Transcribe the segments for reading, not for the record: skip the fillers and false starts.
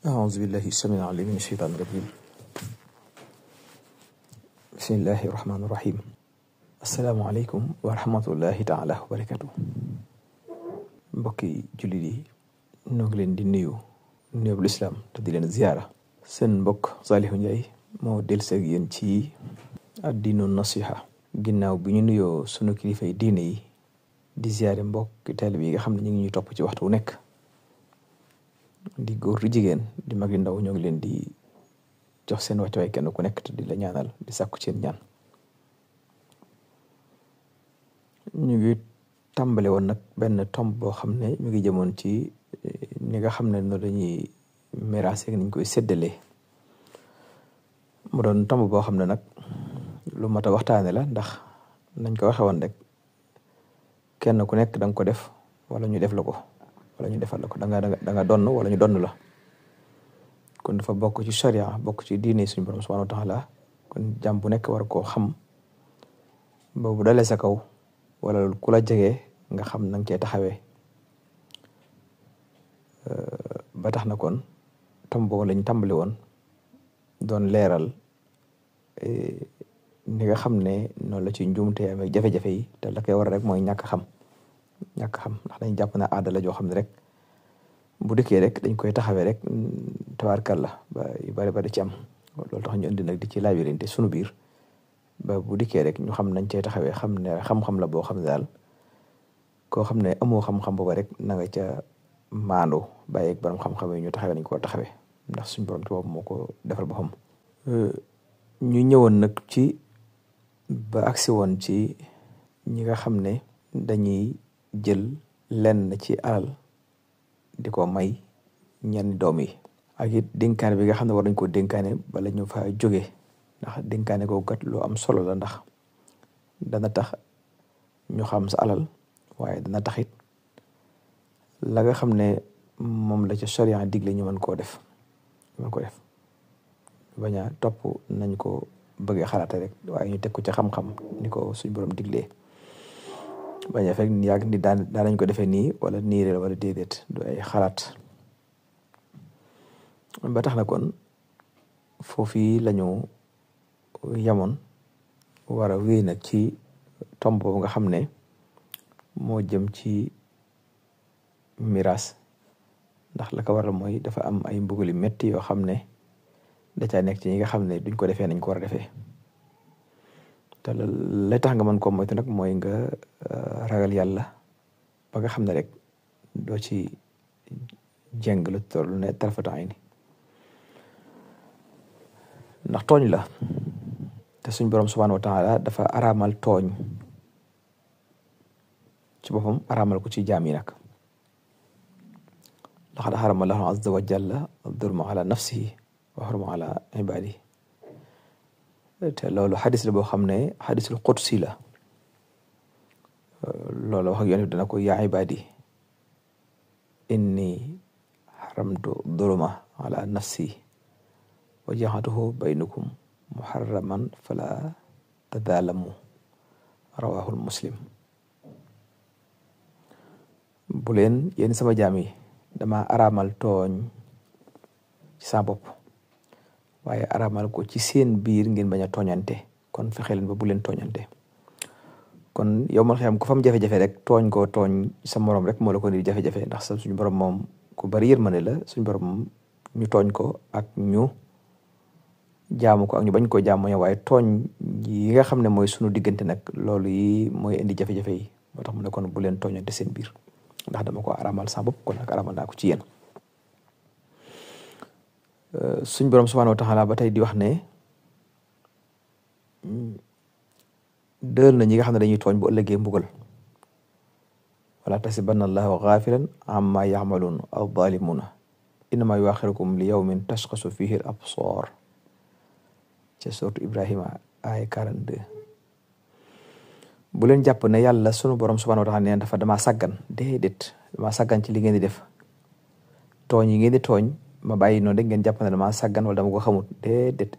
أعوذ بالله السميع العليم من الشيطان الرجيم بسم الله الرحمن الرحيم السلام عليكم ورحمة الله تعالى وبركاته mbokki jullit yi ñoo ngi leen di nuyu bu lislaam te di leen ziyaara seen mbokk Saliou Ndiaye moo dellusi ak yéen ci addiinu nasiha ginnaaw bi ñu nuyoo sunu kilifay diine yi di ziyaare mbokki taalibe yi nga xam ne ñu ngi ñuy topp ci waxtu wu nekk di góor di jigéen di mag di ndaw ñoo ngi leen di jox seen wàccuwaay kenn ku nekk te di la ñaanal di sàkku seen ñaan. ñu ngi tàmbale woon nag benn tomb boo xam ne ñu ngi jëmoon ci ni nga xam ne noonu dañuy miraas ak niñ koy séddalee mu doon tomb boo xam ne nag lu mat a waxtaane la ndax nañ ko waxe woon rek kenn ku nekk da nga ko def wala ñu def la ko wala ñu defal la ko da nga donn wala ñu donn la kon dafa bokk ci sharia bokk ci diine suñu borom subhanahu wa taala kon jàmm bu nekk war koo xam boobu dalee sa kaw wala ku la jege nga xam na nga cee taxawee ba tax na kon tomb boobu lañ tàmbali woon doon leeral ni nga xam ne noonu la ci njuumte amee jafe-jafe yi te la koy war rek mooy ñàkk xam ndax dañ jàpp na aada la joo xam ne rek bu dikkee rek dañ koy taxawee rek tabaarkalla ba yu bari ci am loolu tax ñu indi nag di ci laabirinte sunu biir ba bu dikkee rek ñu xam nañ cey taxawee xam ne xam-xam la boo xam ne daal koo xam ne amoo xam-xam booba rek na nga ca maandu bàyyeeg borom xam-xam yi ñu taxawee nañ ko taxawee ndax suñu borom ci boobu moo ko defal boppam. ñu ñëwoon nag ci ba agsi woon ci ñi nga xam ne dañuy jël lenn ci alal di ko may ñenn doom yi ak it dénkaane bi nga xam ne war nañ koo dénkaane bala ñu fa jóge ndax dénkaane ko kat lu am solo la ndax dana tax ñu xam sa alal waaye dana taxit la nga xam ne moom la ca sharia digle ñu mën koo def bañ a topp nañ ko bëggee xalaate rek waaye ñu teg ko ci xam-xam ni ko suñ borom diglee bañ a fekk yàgg ni daan nañ ko defee nii wala nii réel wala déedéet du ay xalaat ba tax na kon foofii lañu yamoon war a wéy nag ci tomb boobu nga xam ne moo jëm ci miraas ndax la ko waral mooy dafa am ay mbugali metti yoo xam ne da caa nekk ci ñi nga xam ne duñ ko defee nañ ko war a defee te la tax nga mën koo moytu nag mooy nga ragal yàlla ba nga xam ne rek doo ci jeng lu toll ne tarfata ayni ndax tooñ la te suñ borom subhanahu wa taala dafa araamal tooñ ci boppam araamal ko ci jaam yi nag laqad harrama Allahu azza wa jalla ad-zulma ala nafsihi wa harrama ala ibadihi te loolu xadis la boo xam ne xadisul qudsi la loolu wax ak yoon dana ko yaa ibadi inni xaramtu dulma ala nafsi wa jaxatuhu baynakum muharraman fala tadaalamu rawahul muslim bu leen yéen sama jaam yi dama araamal tooñ ci sa bopp waaye araamal ko ci seen biir ngeen bañ a tooñante kon fexe leen ba bu leen tooñante kon yow man xam ko fam jafe-jafe rek tooñ ko tooñ sa morom rek moo la ko ni jafe-jafe ndax sa suñu borom moom ku bari yërmande la suñu borom moom ñu tooñ ko ak ñu jaamu ko ak ñu bañ ko jaamu ña waaye tooñ yi nga xam ne mooy sunu diggante nag loolu yi mooy indi jafe-jafe yi moo tax mu ne kon bu leen tooñante seen biir ndax dama ko araamal sa bopp kon nag araamal naa ko ci yéen suñ borom subhanahu wa taala ba tey di wax ne dël na ñi nga xam ne dañuy tooñ bu ëllëgee mbugal wala tasibanna allahu ghafilan amma ya'malun adh-dhalimuna innama yuakhirukum li yawmin tashkhasu fihi al-absar ca sourate Ibrahima ay 42 bu leen jàpp ne yàlla sunu borom subhanahu wa taala neen dafa damaa sàggan déedéet damaa sàggan ci li ngeen di def tooñ yi ngeen di tooñ ma bàyyi noonu rek ngeen jàpp ne damaa sàggan wala dama ko xamut déedéet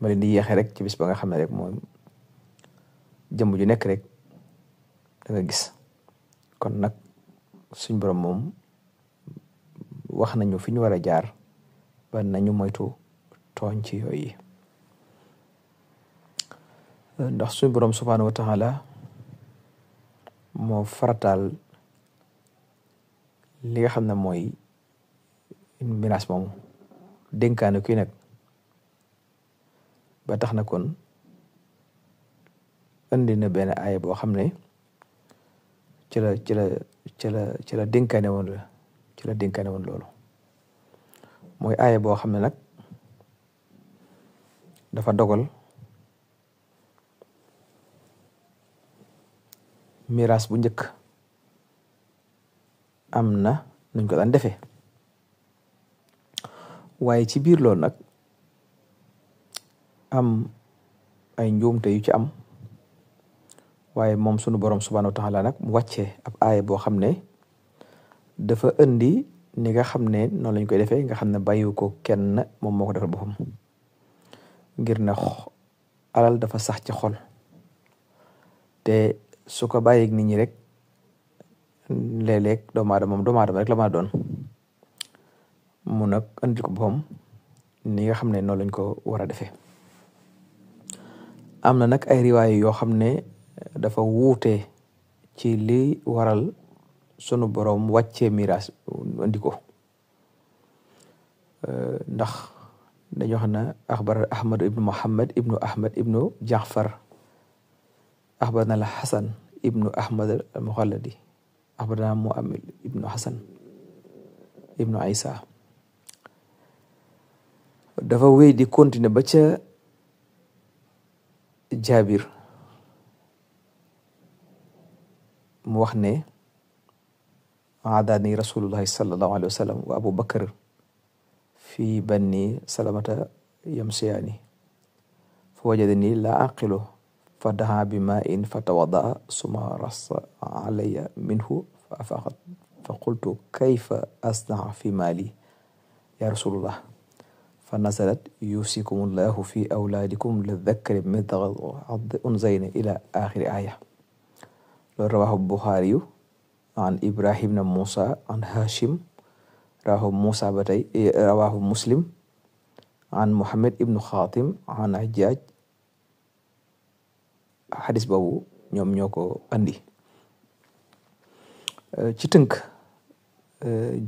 ma leen di yeexee rek ci bis ba nga xam ne rek moom jëmm ju nekk rek da nga gis kon nag suñ borom moom wax nañu fi ñu war a jaar ba nañu moytu tooñ ci yooyu ndax suñu borom subhanahu wa taala moo farataal li nga xam ne mooy miraas moomu dénkaane kuy nag ba tax na kon andi na benn aaya boo xam ne ci la dénkaane woon loolu mooy aaya boo xam ne nag dafa dogal miraas bu njëkk am na nuñ ko daan defee waaye ci biir loolu nag am ay njuumte yu ci am waaye moom sunu borom subhanahu wa taala nag mu wàccee ab aaya boo xam ne dafa indi ni nga xam ne noonu lañ koy defee nga xam ne bàyyiwu ko kenn moom moo ko defal boppam ngir ne alal dafa sax ci xol te su ko bàyyeeg nit ñi rek léeg-léeg doomu aadama rek la mën a doon mu nag andi ko boppam ni nga xam ne noonu lañ ko war a defee am na nag ay riwaay yoo xam ne dafa wuute ci li waral sunu borom wàccee miraas andi ko ndax dañoo xam ne axbar ahmad ibnu muhammad ibnu ahmad ibnu jaafar axbarna al xasan ibnu ahmad al muxalladi axbarna muamil ibnu xasan ibnu isa dafa wéy di continuer ba ca jaabir mu wax ne aadaani rasulullahi sallallahu alayhi wa sallam wa abu bakar fi banni salamata yamsiyaani fa wajadani la aqilu fa daha bi ma in fa tawadaa suma rasa alaya minhu fa afaqat fa qultu kayfa asnaa fi maali ya rasulullah fa nazalat yusikum allahu fi awlaadikum lidakari mithqal unzayni ila axiri aya loolu rawahu buxaariyu an ibrahim na musa an hashim rawahu musa ba tey rawahu muslim an muhammad ibnu xaatim an hajjaj xadis boobu ñoom ñoo ko andi ci tënk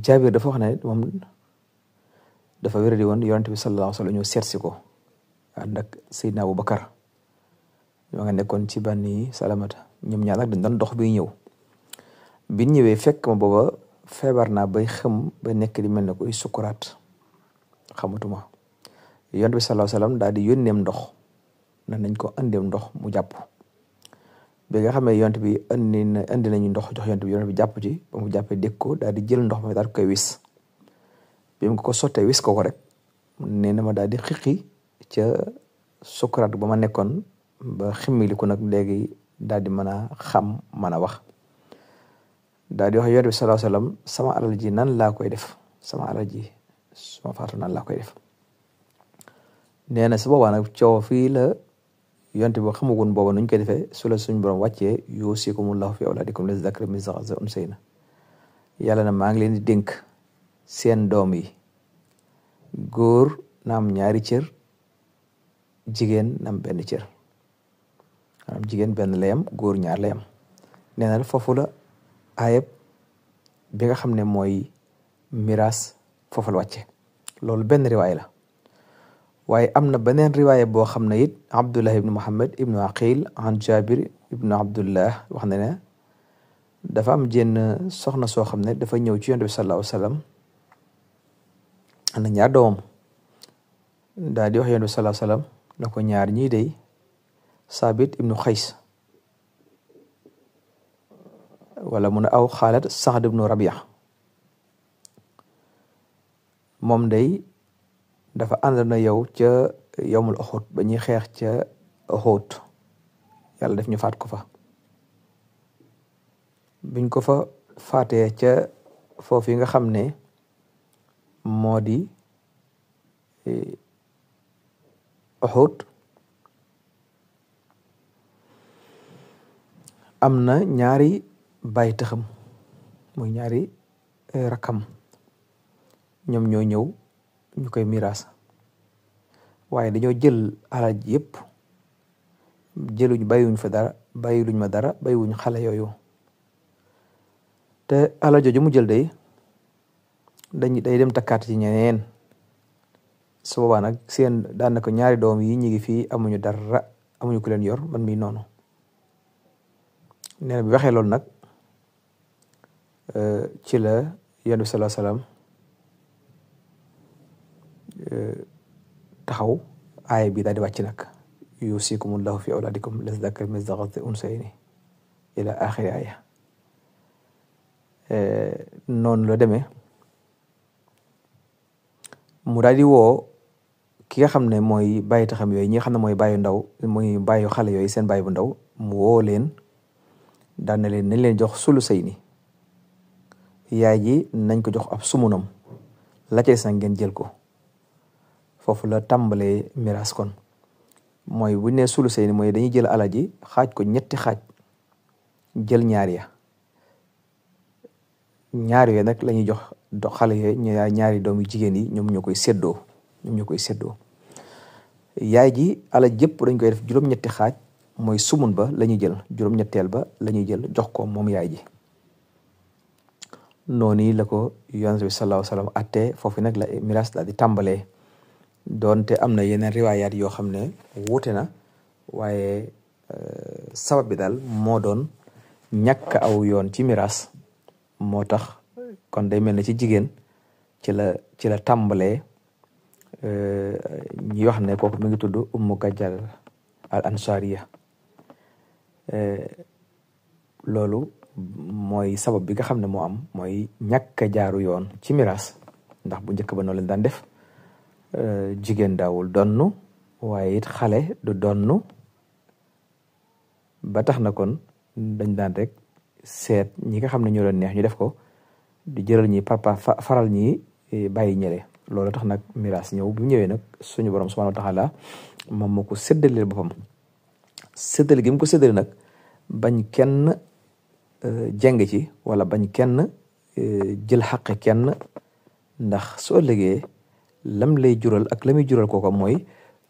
jaabir dafa wax ne moom dafa wéradi woon yonent bi sallallahu alayhi wa sallam ñëw seet si ko ànd ak Seydina Abubakar ñoo nga nekkoon ci Bani Salamata ñoom ñaar nag dañ doon dox bi ñëw bi ñëwee fekk ma booba feebar naa bay xam ba nekk di mel ne koy sukuraat xamatuma yonent bi sallallahu alayhi wa sallam daal di yónneem ndox na nañ ko andeem ndox mu jàpp bi nga xam ne yonent bi andi nañu ndox jox yonent bi jàpp ci ba mu jàppee dégg ko daal di jël ndox ma daal koy wis bi mu ko sottee wis ko rek nee na ma daal di xiqi ca sukuraat ba ma nekkoon ba ximmiliku nag léegi daal di mën a xam mën a wax daal di wax yonent bi sallallahu alayhi wasallam sama alal ji nan laa koy def sama alal ji sama faatu nan laa koy def nee na su boobaa nag coow fii la yonent bi xamagun booba nuñ koy defee su la suñ borom wàccee yuusikumullahu fi awlaadikum lizzakari mithlu hazzil unsayayni yàlla na maa ngi leen di dénk seen doom yi góor na am ñaari cër jigéen na am benn cër maanaam jigéen benn la yam góor ñaar la yam nee na foofu la ayeb bi nga xam ne mooy miraas foofu la wàcce loolu benn riwaay la waaye am na beneen riwaaya boo xam ne it abdullah ibnu muhammad ibnu aqil an jabir ibnu abdullah wax na ne dafa am jenn soxna soo xam ne dafa ñëw ci yonent bi sallallahu alayhi wa sallam am na ñaar doomam daal di wax yonent bi sallallahu alayhi wa sallam na ko ñaar ñii day saabit ibnu xays wala mu ne aw xaalat saad ibnu rabia moom day dafa ànd na yow ca yowmul Uhud ba ñuy xeex ca Uhud yàlla def ñu faat ko fa biñ ko fa faatee ca foofu yi nga xam ne moo di Uhud am na ñaari bàyyi taxam muy ñaari rakkam ñoom ñoo ñëw ñu koy miraas waaye dañoo jël alal ji yëpp jëluñ bàyyiwuñ fa dara bàyyiluñ ma dara bàyyiwuñ xale yooyu te alal jooju mu jël day dem takkaat ci ñeneen su boobaa nag seen daanaka ñaari doom yi ñu ngi fii amuñu dara amuñu ku leen yor man mii noonu nee na bi waxee loolu nag ci la Yonent bi sallallahu alayhi wasallam taxaw aaya bi daal di wàcc nag yusikumullahu fi awlaadikum lizzakari mislu hazzil unsayayni ila axiri aaya noonu la demee mu daal di woo ki nga xam ne mooy bàyyi taxam yooyu ñi nga xam ne mooy bàyyi ndaw mooy bàyyi xale yooyu seen bàyyi bu ndaw mu woo leen daan na leen nañ leen jox sulusayni yaay ji nañ ko jox ab sumunam la cay sax ngeen jël ko foofu la tàmbalee miraas kon mooy bu ñu nee sulusayni mooy dañuy jël alal ji xaaj ko ñetti xaaj jël ñaar ya ñaar yooyu nag la ñuy jox xale yooyu ñaari doom yu jigéen yi ñoom ñoo koy séddoo yaay ji alal jëpp dañ koy def juróom-ñetti xaaj mooy sumun ba la ñuy jël juróom-ñetteel ba la ñuy jël jox ko moom yaay ji noonu la ko Yonent bi sallallahu alayhi wa sallam attee foofu nag la miraas daal di tàmbalee doonte am na yeneen riwaayaat yoo xam ne wuute na waaye sabab bi daal moo doon ñàkk aw yoon ci miraas moo tax kon day mel ne ci jigéen ci la tàmbalee ñi wax ne kooku mi ngi tudd Ummu Gajjal al Ansariya loolu mooy sabab bi nga xam ne moo am mooy ñàkk a jaaru yoon ci miraas ndax bu njëkk ba noonu leen daan def jigéen daawul donnu waaye it xale du donnu ba tax na kon dañ daan rek seet ñi nga xam ne ñoo leen neex ñu def ko di jëral ñi faral ñi bàyyi ñële loolu tax nag miraas ñëw bu ñëwee nag suñu borom subhanahu wa taala moom moo ko séddale boppam séddale gi mu ko séddale nag bañ kenn jeng ci wala bañ kenn jël xaqe kenn ndax su ëllëgee lam lay jural ak la muy jural kooko mooy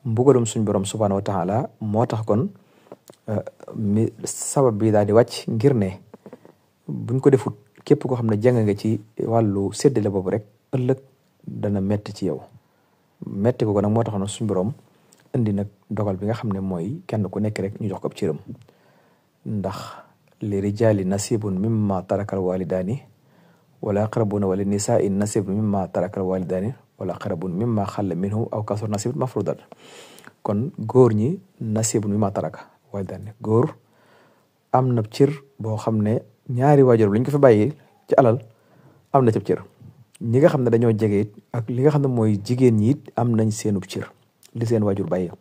mbugalum suñ borom subhanahu wa taala moo tax kon mi sabab bi daal di wàcc ngir ne buñ ko defut képp koo xam ne jàng nga ci wàllu séddale boobu rek ëllëg dana metti ci yow metti ko nag moo tax na suñ borom indi nag dogal bi nga xam ne mooy kenn ku nekk rek ñu jox ko ab cëram ndax li rijaali nasibun mimma tarakal walidaani wala aqrabuna wali nisaai nasibun mimma tarakal walidaani wala aqrabun mimma xalla minhu aw kasur nasibun mafrudat kon góor ñi nasibun mimma taraka walidaani góor am na cër boo xam ne ñaari waajur li ñu ko fi bàyyi ci alal am na ci cër ñi nga xam ne dañoo jege it ak li nga xam ne mooy jigéen ñi it am nañ seenub cër li seen waajur bàyyi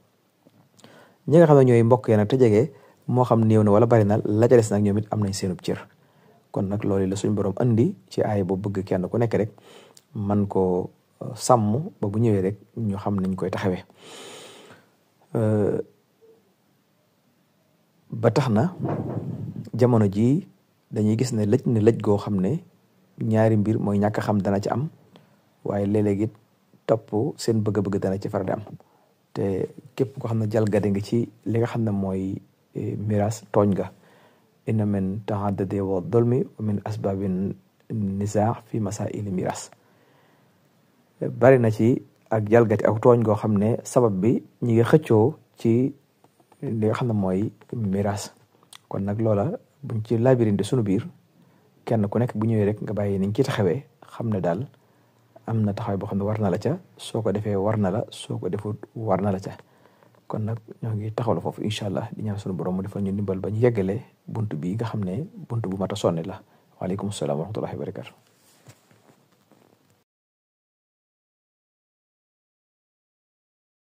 ñi nga xam ne ñooy mbokk yi nag te jege moo xam néew na wala bari na la ca des nag ñoom it am nañ seenub cër kon nag loolu la suñ borom andi ci aay boobu bëgg kenn ku nekk rek man ko sàmm ba bu ñëwee rek ñu xam niñ koy taxawee ba tax na jamono jii dañuy gis ne lëj goo xam ne ñaari mbir mooy ñàkk xam dana ci am waaye léeg-léeg it topp seen bëgg-bëgg dana ci faral di am te képp ko xam ne jalgade nga ci li nga xam ne mooy miraas tooñ nga inna min tahaddudi wa dolmi wa min asbabin nizaa fi masaili miraas bari na ci ak jalgati ak tooñ goo xam ne sabab bi ñi ngi xëccoo ci li nga xam ne mooy miraas kon nag loola buñ ci labirinte sunu biir kenn ku nekk bu ñëwee rek nga bàyyi niñ ci taxawee xam ne daal am na taxawee boo xam ne war na la ca soo ko defee war na la soo ko defut war na la ca kon nag ñoo ngi taxawal foofu incha allah di ñaan sunu borom mu defal ñu ndimbal ba ñu yeggale bunt bi nga xam ne bunt bu mat a sonne la waaleykum salaam wa rahmatullahi wa barakatu